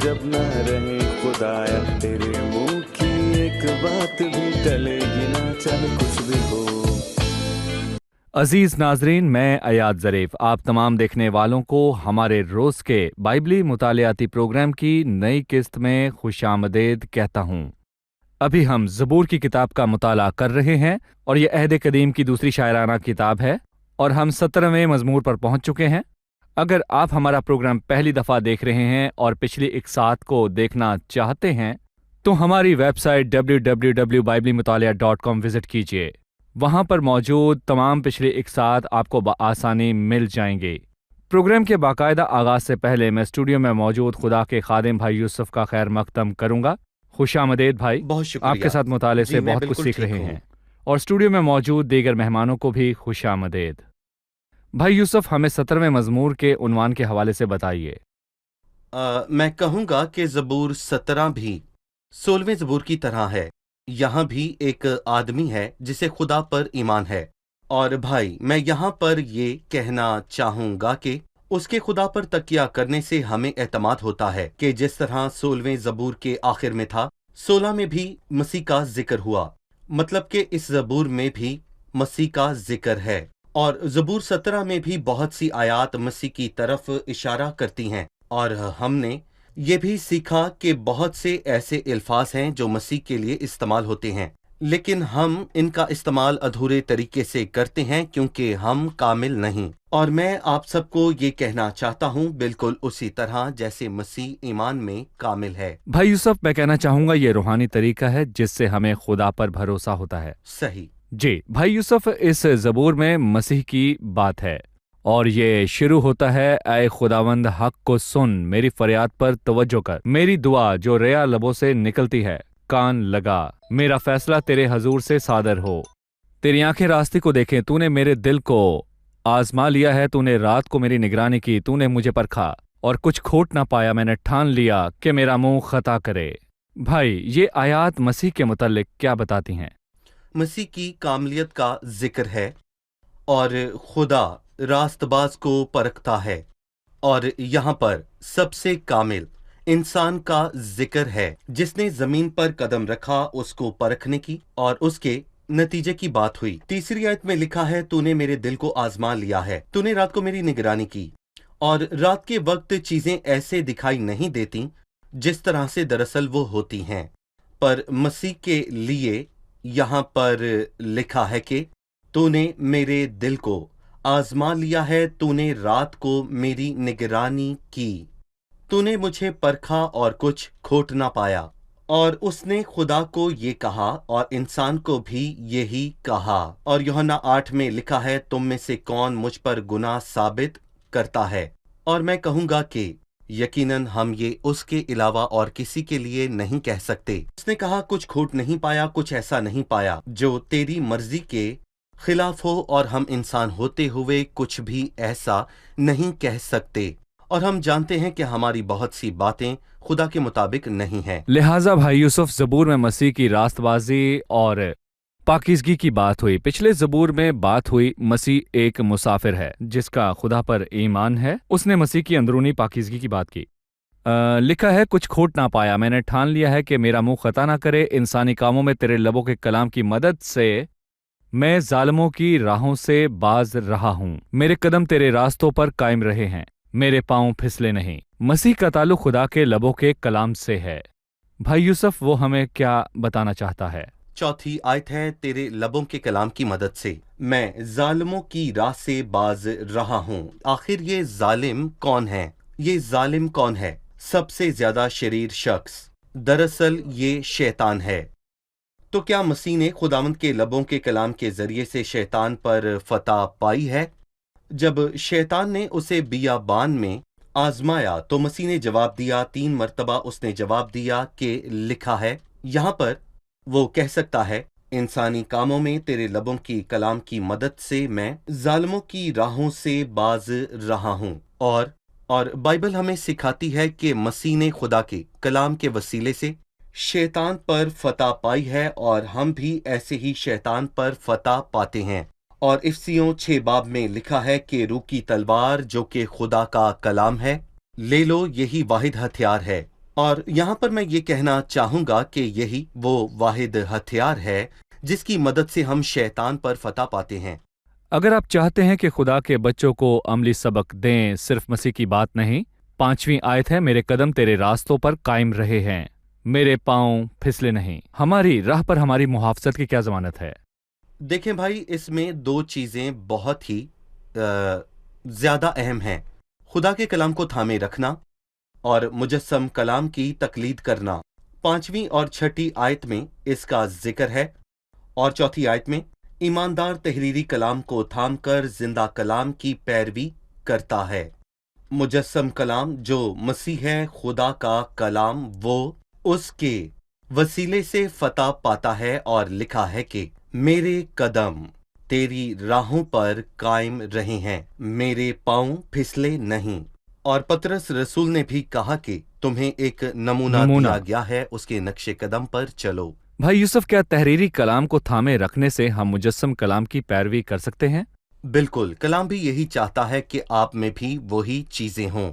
जब न रहे खुदाया, तेरे मुंह की एक बात भी टलेगी ना, चाहे कुछ भी हो। अजीज नाजरीन, मैं अयाद ज़रीफ आप तमाम देखने वालों को हमारे रोज़ के बाइबली मुतालियाती प्रोग्राम की नई किस्त में खुशामदीद कहता हूँ। अभी हम ज़बूर की किताब का मुताला कर रहे हैं और ये अहद कदीम की दूसरी शायराना किताब है और हम 17वें मज़मूर पर पहुँच चुके हैं। अगर आप हमारा प्रोग्राम पहली दफ़ा देख रहे हैं और पिछली इकसात को देखना चाहते हैं तो हमारी वेबसाइट www.biblemutalaa.com विज़िट कीजिए। वहाँ पर मौजूद तमाम पिछले इकसात आपको बआसानी मिल जाएंगे। प्रोग्राम के बाकायदा आगाज़ से पहले मैं स्टूडियो में मौजूद खुदा के खादिम भाई यूसुफ का खैर मकदम करूँगा। खुशामदीद भाई, बहुत शुक्रिया। आपके साथ मुताले से बहुत कुछ सीख रहे हैं और स्टूडियो में मौजूद दीगर मेहमानों को भी खुशामदीद। भाई यूसुफ, हमें 17वें मज़मूर के उन्वान के हवाले से बताइए। मैं कहूँगा कि ज़बूर 17 भी 16वें ज़बूर की तरह है। यहाँ भी एक आदमी है जिसे खुदा पर ईमान है, और भाई मैं यहाँ पर ये कहना चाहूँगा कि उसके खुदा पर तकिया करने से हमें एतमाद होता है कि जिस तरह 16वें ज़बूर के आखिर में था, 16 में भी मसीह का जिक्र हुआ, मतलब कि इस ज़बूर में भी मसीह का जिक्र है। और ज़बूर 17 में भी बहुत सी आयात मसीह की तरफ इशारा करती हैं, और हमने ये भी सीखा कि बहुत से ऐसे अल्फाज हैं जो मसीह के लिए इस्तेमाल होते हैं, लेकिन हम इनका इस्तेमाल अधूरे तरीके से करते हैं क्योंकि हम कामिल नहीं। और मैं आप सबको ये कहना चाहता हूँ बिल्कुल उसी तरह जैसे मसीह ईमान में कामिल है। भाई यूसुफ, मैं कहना चाहूँगा ये रूहानी तरीका है जिससे हमें खुदा पर भरोसा होता है। सही जी भाई यूसुफ, इस ज़बूर में मसीह की बात है और ये शुरू होता है, ऐ खुदावंद हक को सुन, मेरी फरियाद पर तवज्जो कर, मेरी दुआ जो रिया लबों से निकलती है कान लगा, मेरा फैसला तेरे हजूर से सादर हो। तेरी आंखें रास्ते को देखें, तूने मेरे दिल को आजमा लिया है, तूने रात को मेरी निगरानी की, तूने मुझे परखा और कुछ खोट ना पाया, मैंने ठान लिया कि मेरा मुंह खता करे। भाई, ये आयात मसीह के मुतल्लिक क्या बताती हैं? मसीह की कामलियत का जिक्र है और खुदा रास्तबाज को परखता है, और यहाँ पर सबसे कामिल इंसान का जिक्र है जिसने जमीन पर कदम रखा, उसको परखने की और उसके नतीजे की बात हुई। तीसरी आयत में लिखा है, तूने मेरे दिल को आजमा लिया है, तूने रात को मेरी निगरानी की। और रात के वक्त चीजें ऐसे दिखाई नहीं देती जिस तरह से दरअसल वो होती हैं, पर मसीह के लिए यहाँ पर लिखा है कि तूने मेरे दिल को आजमा लिया है, तूने रात को मेरी निगरानी की, तूने मुझे परखा और कुछ खोट ना पाया। और उसने खुदा को ये कहा और इंसान को भी यही कहा। और यूहन्ना 8 में लिखा है, तुम में से कौन मुझ पर गुनाह साबित करता है। और मैं कहूँगा कि यकीनन हम ये उसके अलावा और किसी के लिए नहीं कह सकते। उसने कहा कुछ खोट नहीं पाया, कुछ ऐसा नहीं पाया जो तेरी मर्जी के खिलाफ हो, और हम इंसान होते हुए कुछ भी ऐसा नहीं कह सकते। और हम जानते हैं कि हमारी बहुत सी बातें खुदा के मुताबिक नहीं हैं। लिहाजा भाई यूसुफ, ज़बूर में मसीह की रास्तबाजी और पाकीज़गी की बात हुई। पिछले ज़बूर में बात हुई मसीह एक मुसाफिर है जिसका खुदा पर ईमान है। उसने मसीह की अंदरूनी पाकीज़गी की बात की। लिखा है, कुछ खोट ना पाया, मैंने ठान लिया है कि मेरा मुंह खता ना करे, इंसानी कामों में तेरे लबों के कलाम की मदद से मैं जालिमों की राहों से बाज रहा हूँ, मेरे कदम तेरे रास्तों पर कायम रहे हैं, मेरे पांव फिसले नहीं। मसीह का ताल्लुक खुदा के लबों के कलाम से है। भाई यूसुफ, वो हमें क्या बताना चाहता है? चौथी आयत है, तेरे लबों के कलाम की मदद से मैं जालिमों की राह से बाज रहा हूँ। आखिर ये जालिम कौन है? ये जालिम कौन है? सबसे ज्यादा शरीर शख्स, दरअसल ये शैतान है। तो क्या मसीह ने खुदावंद के लबों के कलाम के जरिए से शैतान पर फतह पाई है? जब शैतान ने उसे बियाबान में आजमाया तो मसीह ने जवाब दिया, 3 मरतबा उसने जवाब दिया कि लिखा है। यहाँ पर वो कह सकता है, इंसानी कामों में तेरे लबों की कलाम की मदद से मैं जालिमों की राहों से बाज रहा हूँ। और बाइबल हमें सिखाती है कि मसीह ने खुदा के कलाम के वसीले से शैतान पर फतह पाई है, और हम भी ऐसे ही शैतान पर फतह पाते हैं। और इफसियों 6 बाब में लिखा है कि रूह की तलवार जो कि खुदा का कलाम है, ले लो, यही वाहिद हथियार है اور यहाँ पर मैं ये कहना चाहूंगा कि यही वो वाहिद हथियार है जिसकी मदद से हम शैतान पर फतह पाते हैं। अगर आप चाहते हैं कि खुदा के बच्चों को अमली सबक दें, सिर्फ मसीह की बात नहीं। 5वीं आयत है, मेरे कदम तेरे रास्तों पर कायम रहे हैं, मेरे पांव फिसले नहीं। हमारी राह पर हमारी मुहाफजत की क्या जमानत है? देखें भाई, इसमें दो चीजें बहुत ही ज्यादा अहम हैं। खुदा के कलाम को थामे रखना और मुजस्सम कलाम की तकलीद करना। 5वीं और 6ठी आयत में इसका जिक्र है और 4थी आयत में ईमानदार तहरीरी कलाम को थामकर जिंदा कलाम की पैरवी करता है। मुजस्सम कलाम जो मसीह है, खुदा का कलाम, वो उसके वसीले से फतह पाता है और लिखा है कि मेरे कदम तेरी राहों पर कायम रहे हैं, मेरे पांव फिसले नहीं। और पतरस रसूल ने भी कहा कि तुम्हें एक नमूना दिया गया है, उसके नक्शे कदम पर चलो। भाई यूसुफ, क्या तहरीरी कलाम को थामे रखने से हम मुजस्सम कलाम की पैरवी कर सकते हैं? बिल्कुल, कलाम भी यही चाहता है कि आप में भी वही चीजें हों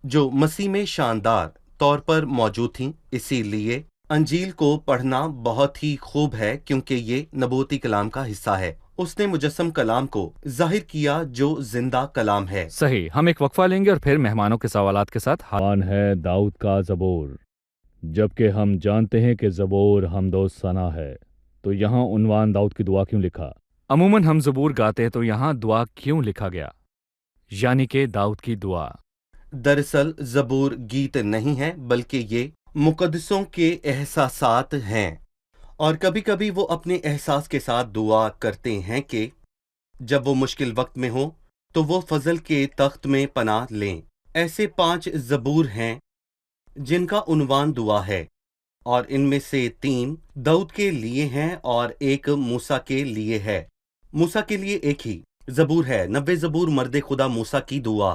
जो मसीह में शानदार तौर पर मौजूद थीं। इसीलिए अंजील को पढ़ना बहुत ही खूब है क्योंकि ये नबूती कलाम का हिस्सा है। उसने मुजस्सम कलाम को जाहिर किया जो जिंदा कलाम है। सही। हम एक वक्फा लेंगे और फिर मेहमानों के सवालात के साथ हान है दाऊद का ज़बूर। जबकि हम जानते हैं कि ज़बूर हमदो सना है, तो यहाँ उन्वान दाऊद की दुआ क्यों लिखा? अमूमन हम ज़बूर गाते हैं, तो यहाँ दुआ क्यों लिखा गया, यानी कि दाऊद की दुआ? दरअसल ज़बूर गीत नहीं है, बल्कि ये मुकद्दसों के एहसासात हैं। और कभी कभी वो अपने एहसास के साथ दुआ करते हैं कि जब वो मुश्किल वक्त में हो तो वो फजल के तख्त में पनाह लें। ऐसे 5 ज़बूर हैं जिनका उन्वान दुआ है, और इनमें से 3 दाऊद के लिए हैं और एक मूसा के लिए है। मूसा के लिए एक ही ज़बूर है, 90 ज़बूर मर्द खुदा मूसा की दुआ।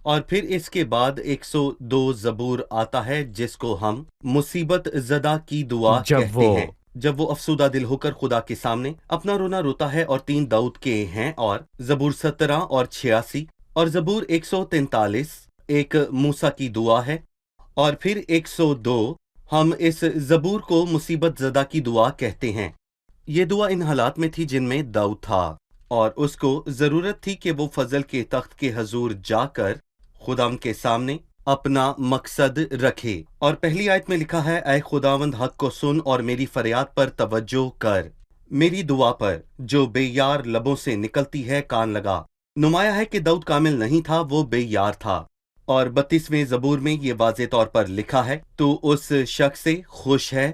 और फिर इसके बाद 102 ज़बूर आता है जिसको हम मुसीबत ज़दा की दुआ कहते हैं, जब वो अफसुदा दिल होकर खुदा के सामने अपना रोना रोता है। और 3 दाऊद के हैं, और ज़बूर 17 और 86 और ज़बूर 143 एक मूसा की दुआ है। और फिर 102 हम इस ज़बूर को मुसीबत ज़दा की दुआ कहते हैं। ये दुआ इन हालात में थी जिनमें दाऊद था और उसको ज़रूरत थी कि वो फजल के तख्त के हजूर जाकर खुदाम के सामने अपना मकसद रखे। और पहली आयत में लिखा है, ऐ खुदावंद हक को सुन और मेरी फरियाद पर तवज्जो कर, मेरी दुआ पर जो बेयार लबों से निकलती है कान लगा। नुमाया है कि दाऊद कामिल नहीं था, वो बेयार था। और 32वें ज़बूर में ये वाज़े तौर पर लिखा है, तू उस शख्स से खुश है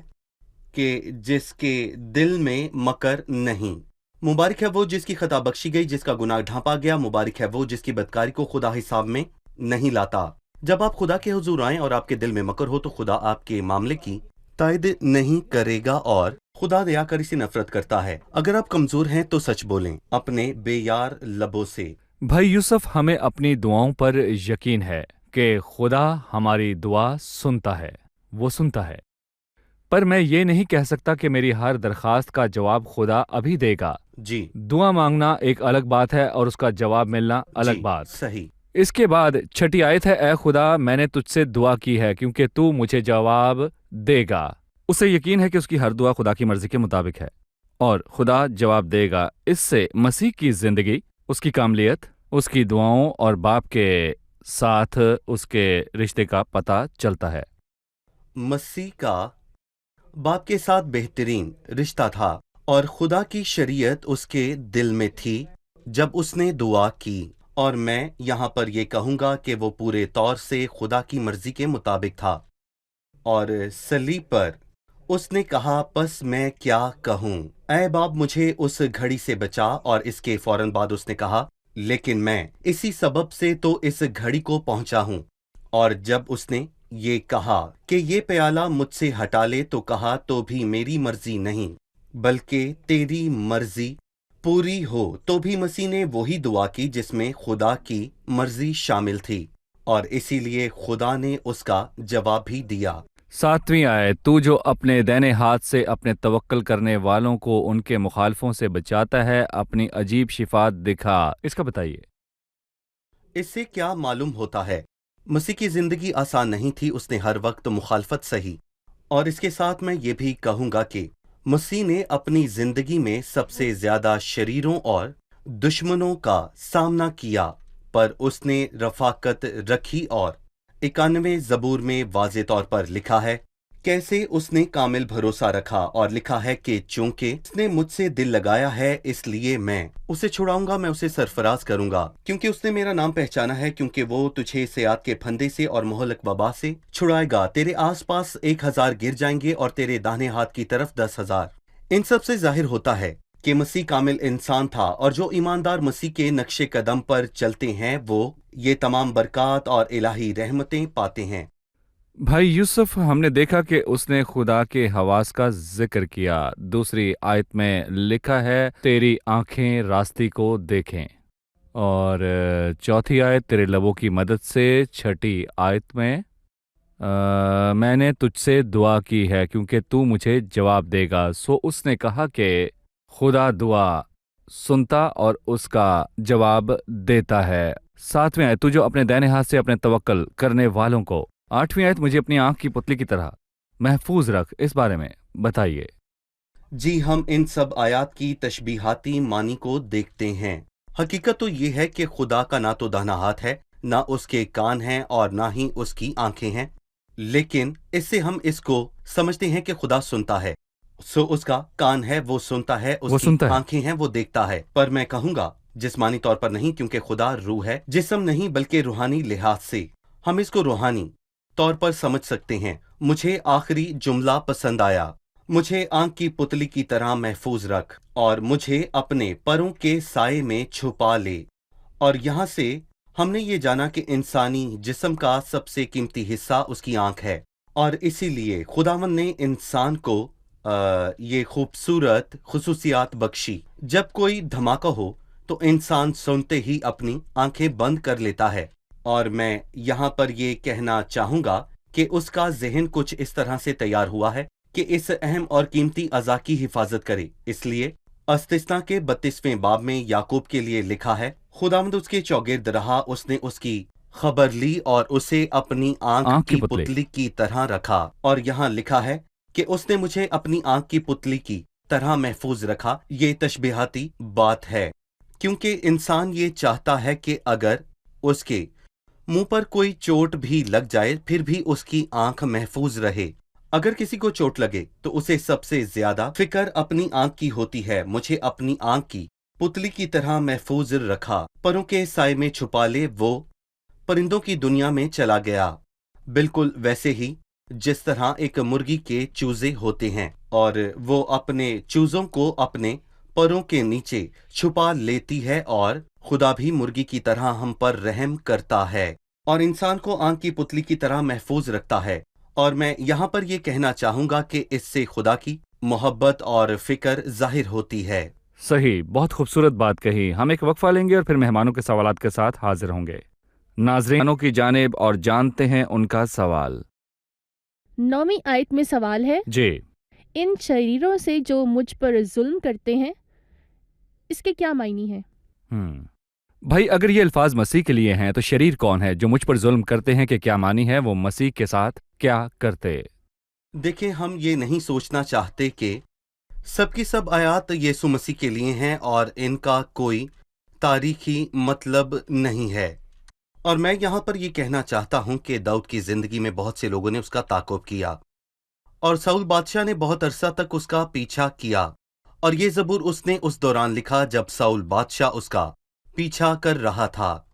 कि जिसके दिल में मकर नहीं। मुबारक है वो जिसकी खता बख्शी गई, जिसका गुनाह ढांपा गया। मुबारक है वो जिसकी बदकारी को खुदा हिसाब में नहीं लाता। जब आप खुदा के हुजूर आएं और आपके दिल में मकर हो तो खुदा आपके मामले की तायद नहीं करेगा और खुदा दयाकारी से नफरत करता है। अगर आप कमजोर हैं तो सच बोलें अपने बेयार लबों से। भाई यूसुफ, हमें अपनी दुआओं पर यकीन है कि खुदा हमारी दुआ सुनता है, वो सुनता है। पर मैं ये नहीं कह सकता कि मेरी हर दरखास्त का जवाब खुदा अभी देगा। जी, दुआ मांगना एक अलग बात है और उसका जवाब मिलना अलग बात। सही। इसके बाद 6ठी आयत है, ऐ खुदा मैंने तुझसे दुआ की है क्योंकि तू मुझे जवाब देगा। उसे यकीन है कि उसकी हर दुआ खुदा की मर्जी के मुताबिक है और खुदा जवाब देगा। इससे मसीह की जिंदगी, उसकी कामलियत, उसकी दुआओं और बाप के साथ उसके रिश्ते का पता चलता है। मसीह का बाप के साथ बेहतरीन रिश्ता था और खुदा की शरीयत उसके दिल में थी जब उसने दुआ की। और मैं यहाँ पर यह कहूँगा कि वो पूरे तौर से खुदा की मर्जी के मुताबिक था। और सलीब पर उसने कहा, बस मैं क्या कहूँ, ऐ बाप मुझे उस घड़ी से बचा। और इसके फौरन बाद उसने कहा, लेकिन मैं इसी सबब से तो इस घड़ी को पहुंचा हूँ। और जब उसने ये कहा कि ये प्याला मुझसे हटा ले तो कहा, तो भी मेरी मर्जी नहीं बल्कि तेरी मर्जी पूरी हो। तो भी मसीह ने वही दुआ की जिसमें खुदा की मर्जी शामिल थी और इसीलिए खुदा ने उसका जवाब भी दिया। 7वीं आयत, तू जो अपने दाहिने हाथ से अपने तवक्कल करने वालों को उनके मुखालफों से बचाता है, अपनी अजीब शिफात दिखा। इसका बताइए। इससे क्या मालूम होता है मसीह की जिंदगी आसान नहीं थी, उसने हर वक्त मुखालफत सही। और इसके साथ मैं ये भी कहूंगा कि मसीह ने अपनी जिंदगी में सबसे ज्यादा शरीरों और दुश्मनों का सामना किया, पर उसने रफाकत रखी। और 91 ज़बूर में वाज़े तौर पर लिखा है कैसे उसने कामिल भरोसा रखा, और लिखा है कि चूंकि उसने मुझसे दिल लगाया है इसलिए मैं उसे छुड़ाऊंगा, मैं उसे सरफराज करूंगा, क्योंकि उसने मेरा नाम पहचाना है, क्योंकि वो तुझे सियात के फंदे से और मोहलक वबा से छुड़ाएगा। तेरे आसपास 1000 गिर जाएंगे और तेरे दाहिने हाथ की तरफ 10,000। इन सब से जाहिर होता है कि मसीह कामिल इंसान था, और जो ईमानदार मसीह के नक्शे कदम पर चलते हैं वो ये तमाम बरकत और इलाही रहमतें पाते हैं। भाई यूसुफ, हमने देखा कि उसने खुदा के हवास का जिक्र किया। दूसरी आयत में लिखा है तेरी आंखें रास्ते को देखें, और चौथी आयत तेरे लबों की मदद से। छठी आयत में मैंने तुझसे दुआ की है क्योंकि तू मुझे जवाब देगा। सो उसने कहा कि खुदा दुआ सुनता और उसका जवाब देता है। सातवीं आयत, तू जो अपने दाहिने हाथ से अपने तवक्कल करने वालों को। आठवीं आयत, मुझे अपनी आंख की पुतली की तरह महफूज रख। इस बारे में बताइए। जी, हम इन सब आयात की तशबीहाती मानी को देखते हैं। हकीकत तो ये है कि खुदा का ना तो दाहिना हाथ है, ना उसके कान हैं और ना ही उसकी आंखें हैं, लेकिन इससे हम इसको समझते हैं कि खुदा सुनता है। सो उसका कान है, वो सुनता है, उसकी सुनता है। आंखें हैं, वो देखता है। पर मैं कहूंगा जिस्मानी तौर पर नहीं, क्योंकि खुदा रूह है, जिस्म नहीं बल्कि रूहानी लिहाज से हम इसको रूहानी तौर पर समझ सकते हैं। मुझे आखिरी जुमला पसंद आया, मुझे आंख की पुतली की तरह महफूज रख और मुझे अपने परों के साए में छुपा ले। और यहाँ से हमने ये जाना कि इंसानी जिस्म का सबसे कीमती हिस्सा उसकी आंख है, और इसीलिए खुदावंद ने इंसान को ये खूबसूरत खुसूसियात बख्शी। जब कोई धमाका हो तो इंसान सुनते ही अपनी आंखें बंद कर लेता है, और मैं यहाँ पर ये कहना चाहूंगा कि उसका ज़हन कुछ इस तरह से तैयार हुआ है कि इस अहम और कीमती अज़ा की हिफाजत करे। इसलिए इस्तिस्ना के 32वें बाब में याकूब के लिए लिखा है, खुदावंद उसके चौगिर्द रहा, उसने उसकी खबर ली और उसे अपनी आंख की पुतली की तरह रखा। और यहाँ लिखा है कि उसने मुझे अपनी आंख की पुतली की तरह महफूज रखा। ये तशबीहाती बात है, क्योंकि इंसान ये चाहता है कि अगर उसके मुंह पर कोई चोट भी लग जाए फिर भी उसकी आंख महफूज रहे। अगर किसी को चोट लगे तो उसे सबसे ज्यादा फिक्र अपनी आंख की होती है। मुझे अपनी आंख की पुतली की तरह महफूज रखा, परों के साए में छुपा ले, वो परिंदों की दुनिया में चला गया। बिल्कुल वैसे ही जिस तरह एक मुर्गी के चूजे होते हैं और वो अपने चूजों को अपने परों के नीचे छुपा लेती है, और खुदा भी मुर्गी की तरह हम पर रहम करता है और इंसान को आंख की पुतली की तरह महफूज रखता है। और मैं यहाँ पर यह कहना चाहूंगा कि इससे खुदा की मोहब्बत और फिक्र जाहिर होती है। सही, बहुत खूबसूरत बात कही। हम एक वक्फा लेंगे और फिर मेहमानों के सवालात के साथ हाजिर होंगे। नाज़रीनों की जानिब और जानते हैं उनका सवाल। 9वीं आयत में सवाल है, जी, इन शरीरों से जो मुझ पर जुल्म करते हैं, इसके क्या मायने हैं? भाई, अगर ये अल्फाज मसीह के लिए हैं तो शरीर कौन है जो मुझ पर जुल्म करते हैं कि क्या मानी है वो मसीह के साथ क्या करते? देखें, हम ये नहीं सोचना चाहते कि सबकी सब आयात यीशु मसीह के लिए हैं और इनका कोई तारीखी मतलब नहीं है। और मैं यहाँ पर यह कहना चाहता हूँ कि दाऊद की जिंदगी में बहुत से लोगों ने उसका ताक़ुब किया और साउल बादशाह ने बहुत अरसा तक उसका पीछा किया, और ये ज़बूर उसने उस दौरान लिखा जब साउल बादशाह उसका पीछा कर रहा था।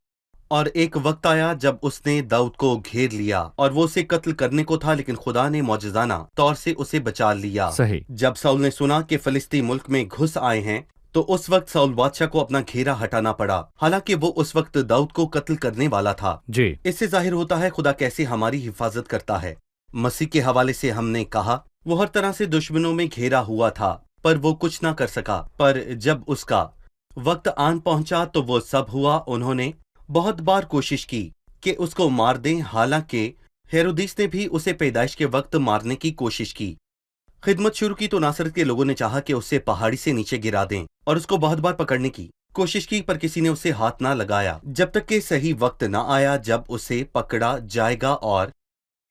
और एक वक्त आया जब उसने दाऊद को घेर लिया और वो उसे कत्ल करने को था, लेकिन खुदा ने मौजज़ाना तौर से उसे बचा लिया। सही। जब साउल ने सुना कि फिलिस्ती मुल्क में घुस आए हैं तो उस वक्त साउल बादशाह को अपना घेरा हटाना पड़ा, हालांकि वो उस वक्त दाऊद को कत्ल करने वाला था। जी। इससे जाहिर होता है खुदा कैसे हमारी हिफाजत करता है। मसीह के हवाले से हमने कहा वो हर तरह से दुश्मनों में घेरा हुआ था पर वो कुछ ना कर सका, पर जब उसका वक्त आन पहुंचा तो वो सब हुआ। उन्होंने बहुत बार कोशिश की कि उसको मार दें, हालांकि हेरोदिस ने भी उसे पैदाइश के वक्त मारने की कोशिश की। खिदमत शुरू की तो नासरत के लोगों ने चाहा कि उसे पहाड़ी से नीचे गिरा दें और उसको बहुत बार पकड़ने की کوشش کی پر کسی نے اسے ہاتھ نہ لگایا جب تک کہ صحیح وقت نہ آیا جب اسے پکڑا جائے گا۔ اور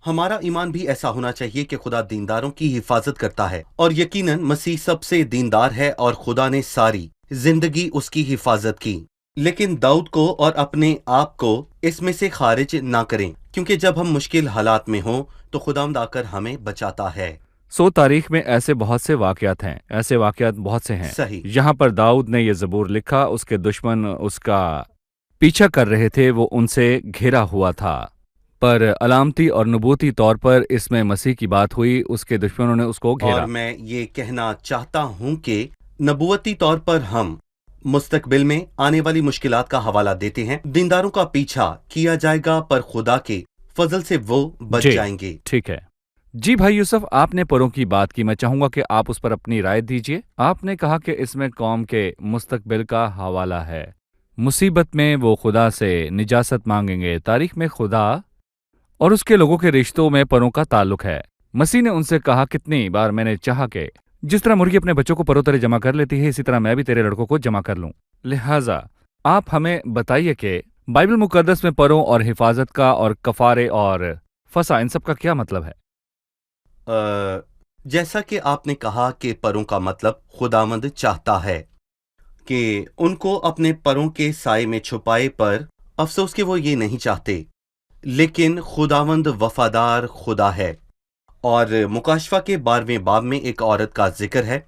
ہمارا ایمان بھی ایسا ہونا چاہیے کہ خدا دینداروں کی حفاظت کرتا ہے، اور یقیناً مسیح سب سے دیندار ہے اور خدا نے ساری زندگی اس کی حفاظت کی۔ لیکن داؤد کو اور اپنے آپ کو اس میں سے خارج نہ کریں، کیونکہ جب ہم مشکل حالات میں ہوں تو خداوند آ کر ہمیں بچاتا ہے۔ تاریخ میں ایسے بہت سے واقعات ہیں، ایسے واقعات بہت سے ہیں صحیح۔ جہاں پر داؤد نے یہ زبور لکھا، اس کے دشمن اس کا پیچھا کر رہے تھے، وہ ان سے گھرا ہوا تھا، پر علامتی اور نبوتی طور پر اس میں مسیح کی بات ہوئی، اس کے دشمنوں نے اس کو گھیرا۔ اور میں یہ کہنا چاہتا ہوں کہ نبوتی طور پر ہم مستقبل میں آنے والی مشکلات کا حوالہ دیتے ہیں۔ دینداروں کا پیچھا کیا جائے گا پر خدا کے فضل سے وہ بچ جائیں گے۔ ٹھیک ہے جی بھائی یوسف، آپ نے پروں کی بات کی، میں چاہوں گا کہ آپ اس پر اپنی رائے دیجئے۔ آپ نے کہا کہ اس میں قوم کے مستقبل کا حوالہ ہے، مصیبت میں وہ خدا سے نجاست مانگیں گے۔ تاریخ میں خدا اور اس کے لوگوں کے رشتوں میں پروں کا تعلق ہے۔ مسیح نے ان سے کہا، کتنی بار میں نے چاہا کہ جس طرح مرغی اپنے بچوں کو پروں تلے جمع کر لیتی ہے، اسی طرح میں بھی تیرے لڑکوں کو جمع کر لوں۔ لہٰذا آپ ہمیں بتائیے کہ بائبل مقدس میں پروں اور حفاظت کا اور کفارے اور فسا ان سب کا کیا مطلب ہے؟ جیسا کہ آپ نے کہا کہ پروں کا مطلب خداوند چاہتا ہے کہ ان کو اپنے پروں کے سائے میں چھپائے، پر افسوس کہ وہ یہ نہیں چاہتے۔ لیکن خداوند وفادار خدا ہے، اور مکاشفہ کے 12ویں باب میں ایک عورت کا ذکر ہے،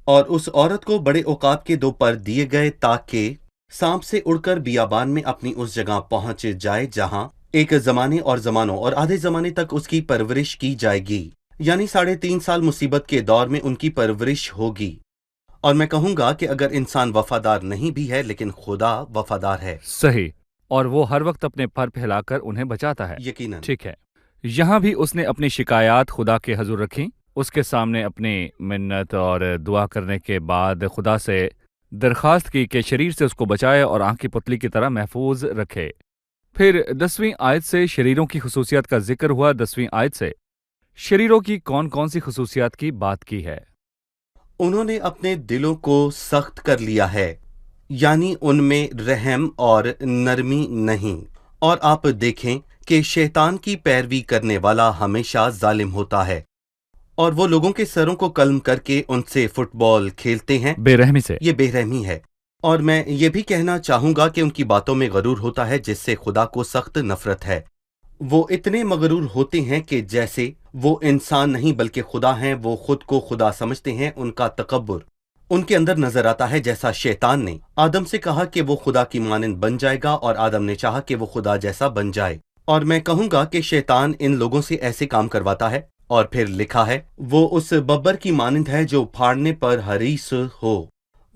اور اس عورت کو بڑے عقاب کے 2 پر دیے گئے تاکہ سانپ سے اڑ کر بیابان میں اپنی اس جگہ پہنچ جائے جہاں ایک زمانے اور زمانوں اور آدھے زمانے تک اس کی پرورش کی جائے گی، یعنی 3.5 سال مصیبت کے دور میں ان کی پرورش ہوگی۔ اور میں کہوں گا کہ اگر انسان وفادار نہیں بھی ہے لیکن خدا وفادار ہے۔ صحیح، اور وہ ہر وقت اپنے پر پھیلا کر انہیں بچاتا ہے۔ یقیناً۔ ٹھیک ہے، یہاں بھی اس نے اپنی شکایات خدا کے حضور رکھیں، اس کے سامنے اپنی منت اور دعا کرنے کے بعد خدا سے درخواست کی کہ شریر سے اس کو بچائے اور آنکھ کی پتلی کی طرح محفوظ رکھے۔ پھر 10ویں آیت سے شریروں کی خصوصیات کا ذکر ہوا۔ 10ویں آیت سے شریروں کی کون کون سی خصوصیات کی بات کی ہے؟ انہوں نے اپنے دلوں کو سخت کر لیا ہے، یعنی ان میں رحم اور نرمی نہیں۔ اور آپ دیکھیں کہ شیطان کی پیروی کرنے والا ہمیشہ ظالم ہوتا ہے، اور وہ لوگوں کے سروں کو قلم کر کے ان سے فٹ بال کھیلتے ہیں بے رحمی سے۔ یہ بے رحمی ہے۔ اور میں یہ بھی کہنا چاہوں گا کہ ان کی باتوں میں غرور ہوتا ہے جس سے خدا کو سخت نفرت ہے۔ وہ اتنے مغرور ہوتے ہیں کہ جیسے وہ انسان نہیں بلکہ خدا ہیں، وہ خود کو خدا سمجھتے ہیں۔ ان کا تکبر ان کے اندر نظر آتا ہے، جیسا شیطان نے آدم سے کہا کہ وہ خدا کی مانند بن جائے گا اور آدم نے چاہا کہ وہ خدا جیسا بن جائے۔ اور میں کہوں گا کہ شیطان ان لوگوں سے ایسے کام کرواتا ہے، اور پھر لکھا ہے وہ اس ببر کی مانند ہے جو پھاڑنے پر حریص ہو۔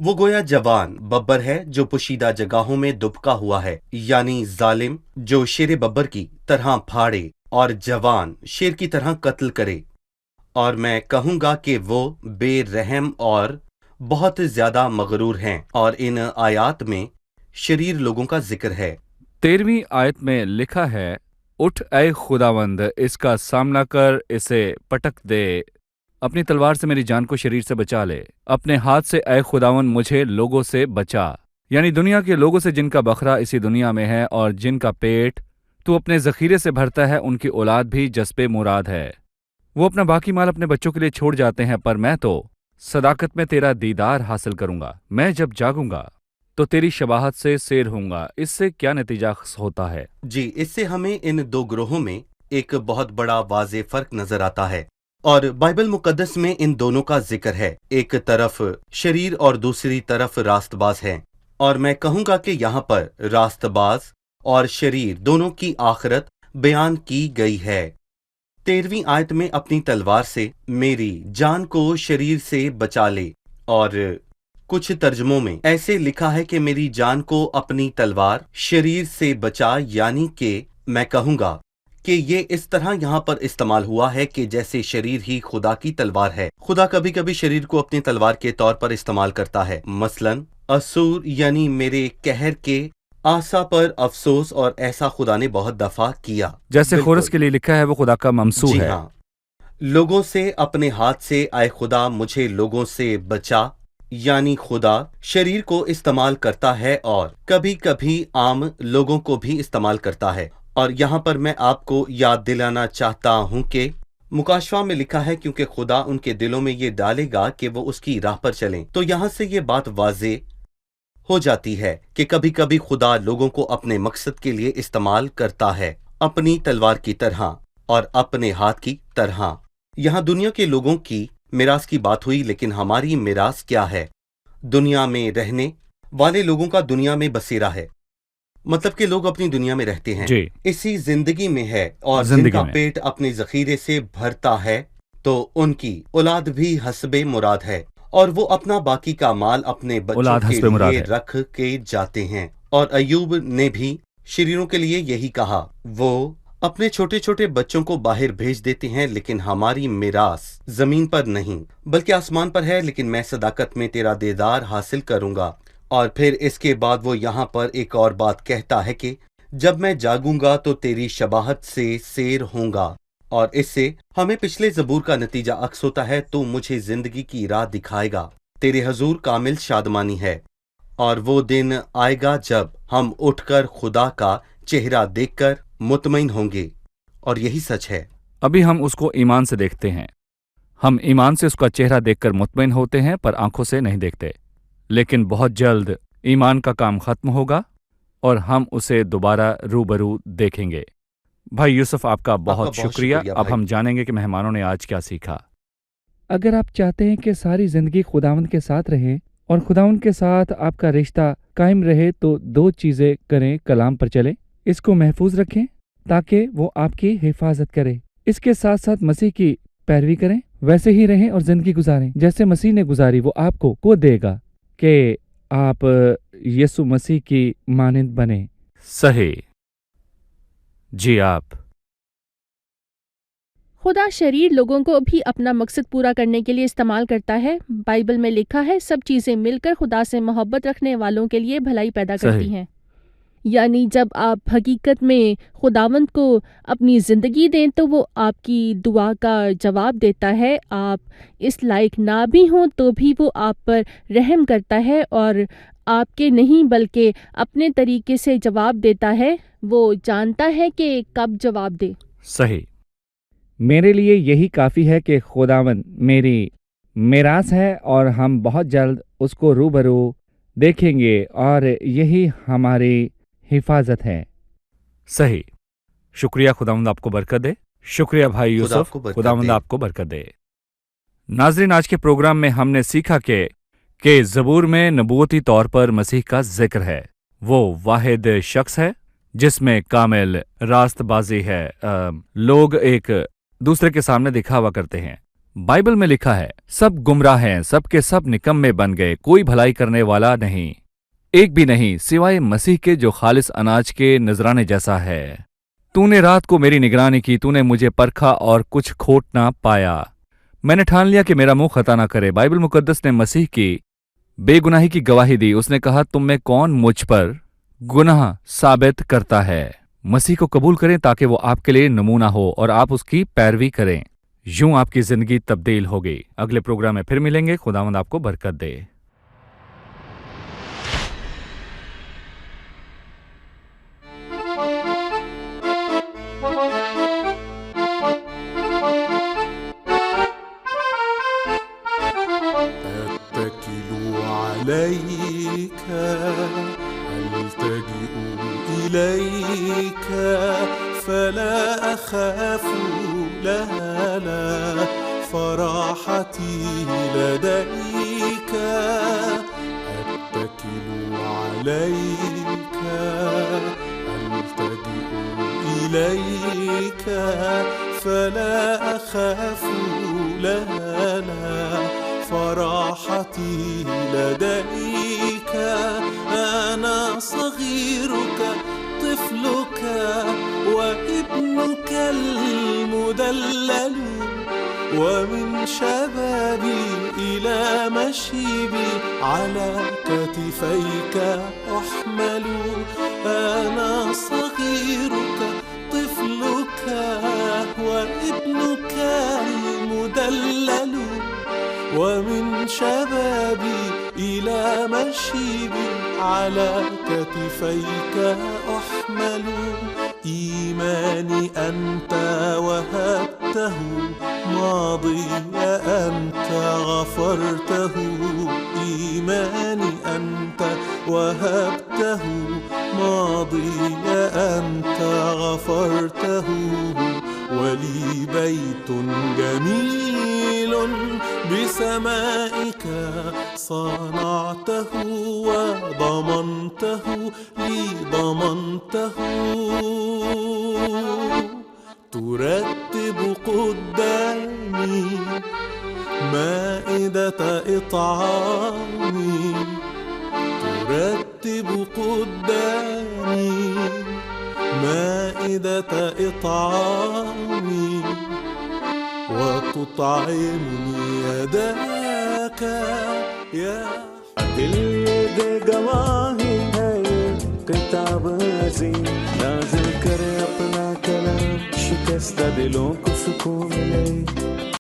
وہ گویا جوان ببر ہے جو پوشیدہ جگہوں میں دبکا ہوا ہے، یعنی ظالم جو شیر ببر کی طرح پھاڑے اور جوان شیر کی طرح قتل کرے۔ اور میں کہوں گا کہ وہ بے رحم اور بہت زیادہ مغرور ہیں، اور ان آیات میں شریر لوگوں کا ذکر ہے۔ 13ویں آیت میں لکھا ہے، اٹھ اے خداوند، اس کا سامنا کر، اسے پٹک دے، اپنی تلوار سے میری جان کو شریر سے بچا لے، اپنے ہاتھ سے اے خداوند مجھے لوگوں سے بچا، یعنی دنیا کے لوگوں سے جن کا بکھرا اسی دنیا میں ہے اور جن کا پیٹ تو اپنے ذخیرے سے بھرتا ہے، ان کی اولاد بھی جذب مراد ہے۔ وہ اپنا باقی مال اپنے بچوں کے لیے چھوڑ جاتے ہیں، پر میں تو صداقت میں تیرا دیدار حاصل کروں گا۔ میں جب جاگوں گا تو تیری شباہت سے سیر ہوں گا۔ اس سے کیا نتیجہ ہوتا ہے؟ جی، اس سے ہمیں ان 2 گروہوں میں ایک بہت بڑا واضح فرق نظر آتا ہے، اور بائبل مقدس میں ان دونوں کا ذکر ہے، ایک طرف شریر اور دوسری طرف راست باز ہیں۔ اور میں کہوں گا کہ یہاں پر راست باز اور شریر دونوں کی آخرت بیان کی گئی ہے۔ 13ویں آیت میں اپنی تلوار سے میری جان کو شریر سے بچا لے، اور کچھ ترجموں میں ایسے لکھا ہے کہ میری جان کو اپنی تلوار شریر سے بچا، یعنی کہ میں کہوں گا کہ یہ اس طرح یہاں پر استعمال ہوا ہے کہ جیسے شریر ہی خدا کی تلوار ہے۔ خدا کبھی کبھی شریر کو اپنی تلوار کے طور پر استعمال کرتا ہے، مثلاً اسور یعنی میرے قہر کے آسا پر افسوس، اور ایسا خدا نے بہت دفعہ کیا۔ جیسے بالکل۔ خورس کے لیے لکھا ہے وہ خدا کا ممسوح جی ہے۔ ہاں، لوگوں سے اپنے ہاتھ سے، اے خدا مجھے لوگوں سے بچا، یعنی خدا شریر کو استعمال کرتا ہے اور کبھی کبھی عام لوگوں کو بھی استعمال کرتا ہے۔ اور یہاں پر میں آپ کو یاد دلانا چاہتا ہوں کہ مکاشفہ میں لکھا ہے کیونکہ خدا ان کے دلوں میں یہ ڈالے گا کہ وہ اس کی راہ پر چلیں۔ تو یہاں سے یہ بات واضح ہو جاتی ہے کہ کبھی کبھی خدا لوگوں کو اپنے مقصد کے لیے استعمال کرتا ہے، اپنی تلوار کی طرح اور اپنے ہاتھ کی طرح۔ یہاں دنیا کے لوگوں کی میراث کی بات ہوئی، لیکن ہماری میراث کیا ہے؟ دنیا میں رہنے والے لوگوں کا دنیا میں بسیرا ہے، مطلب کہ لوگ اپنی دنیا میں رہتے ہیں، جی اسی زندگی میں ہے، اور جن زندگی کا میں پیٹ اپنے ذخیرے سے بھرتا ہے تو ان کی اولاد بھی حسب مراد ہے، اور وہ اپنا باقی کا مال اپنے بچوں اولاد کے حسب مراد لیے ہے۔ رکھ کے جاتے ہیں۔ اور ایوب نے بھی شریروں کے لیے یہی کہا، وہ اپنے چھوٹے چھوٹے بچوں کو باہر بھیج دیتے ہیں، لیکن ہماری میراث زمین پر نہیں بلکہ آسمان پر ہے، لیکن میں صداقت میں تیرا دیدار حاصل کروں گا۔ اور پھر اس کے بعد وہ یہاں پر ایک اور بات کہتا ہے کہ جب میں جاگوں گا تو تیری شباہت سے سیر ہوں گا، اور اس سے ہمیں پچھلے زبور کا نتیجہ عکس ہوتا ہے، تو مجھے زندگی کی راہ دکھائے گا، تیرے حضور کامل شادمانی ہے، اور وہ دن آئے گا جب ہم اٹھ کر خدا کا چہرہ دیکھ کر مطمئن ہوں گے، اور یہی سچ ہے۔ ابھی ہم اس کو ایمان سے دیکھتے ہیں، ہم ایمان سے اس کا چہرہ دیکھ کر مطمئن ہوتے ہیں پر آنکھوں سے نہیں دیکھتے، لیکن بہت جلد ایمان کا کام ختم ہوگا اور ہم اسے دوبارہ روبرو دیکھیں گے۔ بھائی یوسف آپ کا بہت شکریہ۔ اب بھائی۔ ہم جانیں گے کہ مہمانوں نے آج کیا سیکھا۔ اگر آپ چاہتے ہیں کہ ساری زندگی خداوند کے ساتھ رہیں اور خداوند کے ساتھ آپ کا رشتہ قائم رہے تو دو چیزیں کریں، کلام پر چلیں، اس کو محفوظ رکھیں تاکہ وہ آپ کی حفاظت کرے، اس کے ساتھ ساتھ مسیح کی پیروی کریں، ویسے ہی رہیں اور زندگی گزاریں جیسے مسیح نے گزاری، وہ آپ کو دے گا کہ آپ یسوع مسیح کی مانند بنیں۔ صحیح جی آپ خدا شریر لوگوں کو بھی اپنا مقصد پورا کرنے کے لیے استعمال کرتا ہے۔ بائبل میں لکھا ہے سب چیزیں مل کر خدا سے محبت رکھنے والوں کے لیے بھلائی پیدا کرتی صحیح۔ ہیں۔ یعنی جب آپ حقیقت میں خداوند کو اپنی زندگی دیں تو وہ آپ کی دعا کا جواب دیتا ہے، آپ اس لائق نہ بھی ہوں تو بھی وہ آپ پر رحم کرتا ہے اور آپ کے نہیں بلکہ اپنے طریقے سے جواب دیتا ہے، وہ جانتا ہے کہ کب جواب دے۔ صحیح میرے لیے یہی کافی ہے کہ خداوند میری میراث ہے اور ہم بہت جلد اس کو روبرو دیکھیں گے، اور یہی ہماری حفاظت ہے۔ صحیح۔ شکریہ، خداوند آپ کو برکت دے۔ شکریہ بھائی خدا آپ یوسف، کو برکت خداوند دے۔ آپ کو برکت دے۔ ناظرین، آج کے پروگرام میں ہم نے سیکھا کہ زبور میں نبوتی طور پر مسیح کا ذکر ہے، وہ واحد شخص ہے جس میں کامل راست بازی ہے۔ لوگ ایک دوسرے کے سامنے دکھاوا کرتے ہیں۔ بائبل میں لکھا ہے سب گمراہ ہیں، سب کے سب نکمے بن گئے، کوئی بھلائی کرنے والا نہیں، ایک بھی نہیں سوائے مسیح کے جو خالص اناج کے نذرانے جیسا ہے۔ تو نے رات کو میری نگرانی کی، تو نے مجھے پرکھا اور کچھ کھوٹ نہ پایا۔ میں نے ٹھان لیا کہ میرا منہ خطا نہ کرے۔ بائبل مقدس نے مسیح کی بے گناہی کی گواہی دی۔ اس نے کہا تم میں کون مجھ پر گناہ ثابت کرتا ہے؟ مسیح کو قبول کریں تاکہ وہ آپ کے لیے نمونہ ہو اور آپ اس کی پیروی کریں، یوں آپ کی زندگی تبدیل ہوگی۔ اگلے پروگرام میں پھر ملیں گے۔ خداوند آپ کو برکت دے۔ أتكل عليك، ألتجئ إليك، فلا أخاف، لا لا، فراحتي لديك. أتكل عليك، ألتجئ إليك، فلا أخاف، لا لا، فراحتي لديك. أنا صغيرك، طفلك، وابنك المدلل، ومن شبابي إلى مشيبي على كتفيك أحمل. أنا صغيرك، طفلك، وابنك المدلل، ومن شبابي إلى مشيبي على كتفيك أحمل إيماني أنت وهبته ماضي أنت غفرته إيماني أنت وهبته ماضي أنت غفرته ولي بيت جميل بسمائك صنعته وضمنته لي ضمنته ترتب قدامي مائدة إطعامي ترتب قدامي مائدة إطعامي وتطعمني يداك يا दिल दे गवाही है ये किताब अजीम नाज़िल करे अपना कलाम शिकस्ता दिलों को सुकून मिले